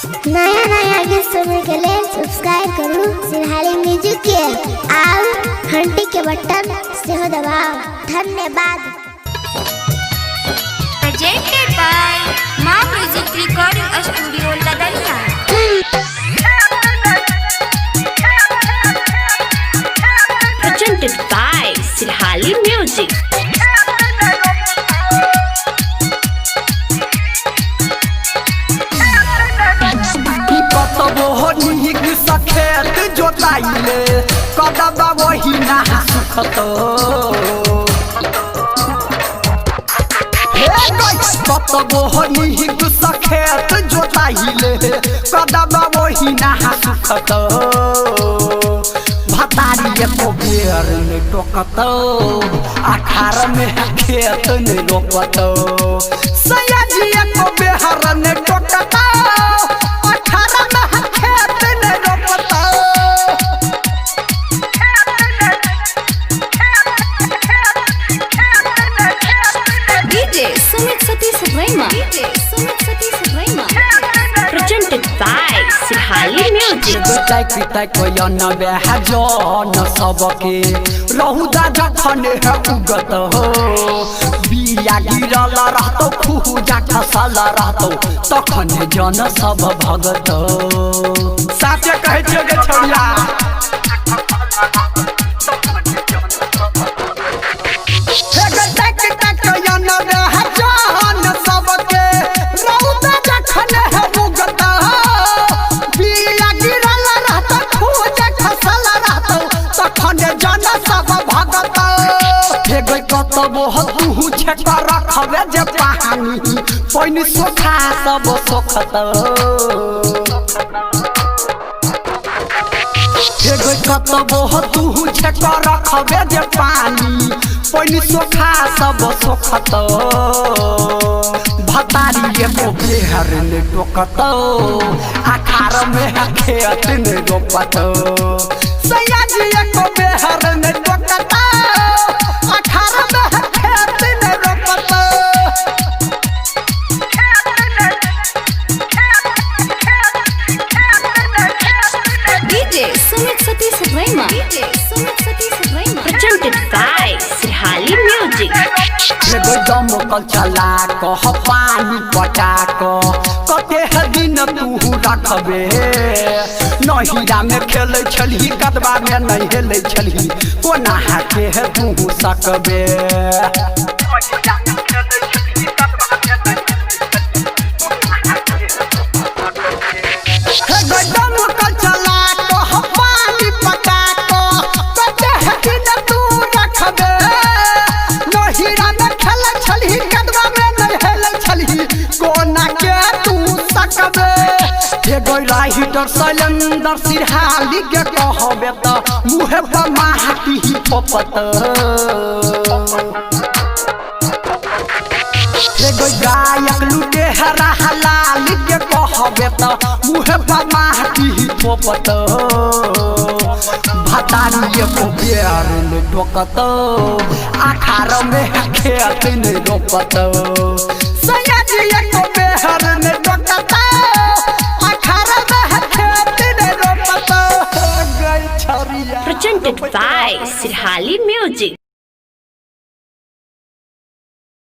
नया नया गीत सुनने के लिए सब्सक्राइब करो सिरहाली म्यूजिक के और घंटी के बटन से हो दबाओ। धन्यवाद। Presented by Ma Music Recording Studio Ladania. Presented by Sirahali Music. सखेत जोताइले कदबा वही ना सुखतो हे गाइस कतबो हनी सखेत जोताइले कदबा वही ना सुखतो भतारी को बेर ने टोकतो आखार में खेत ने रोपतो सयाजी को बेहर ने टोकतो Presented by Sirahali Music. गोटाई पिटाई को यन बेहा जन सबके रहुदा जखन है उगत हो बिया गिरल रहतो खुजा खसल रहतो तखन जन सब भगत साचे कहै छियै गे छोरिया हे गोटाई पिटाई को यन बेहा जन सबके रहुदा जखन है उगत बिया गिरल रहतो खुजा खसल रहतो तखन जन सब भगत हे गई कतबो तू छेक रखबे जे पानी पैनी सोखा सब सोखत हे गई कतबो तू छेक रखबे जे पानी पैनी सोखा सब सोखत भतारी को बेहर ने टोकत आखार में खेत ने रोपत सयाजी को बेहर ने टोकत आखार में खेत ने रोपत DJ Sumit Satish Rema. Presented by Sirahali Music. एगो दमकल चला कह पानी पटा कते दिन तू रखबे नहिरा में खेलै छलही कदबा में नहीं हेलै छलही कोना हाथे तू सकबे एगो दमकल चला कह पानी पटा कते दिन तू रखबे नहिरा में खेलै छलही कदबा में नहीं हेलै छलही कोना के तू सकबे एगो राइटर शैलेंद्र सिरहाली के कहबे त मुहे पर माटी पोपत एगो गायक लुटेरा लाल के कहबे त मुहे पर माटी पोपत भतारी को बेर ने टोकत आखार में खेत ने रोपत सयाजी को बेहर ने टोकत आखार में खेत ने रोपत गई छोरिया। Presented by Sirahali Music.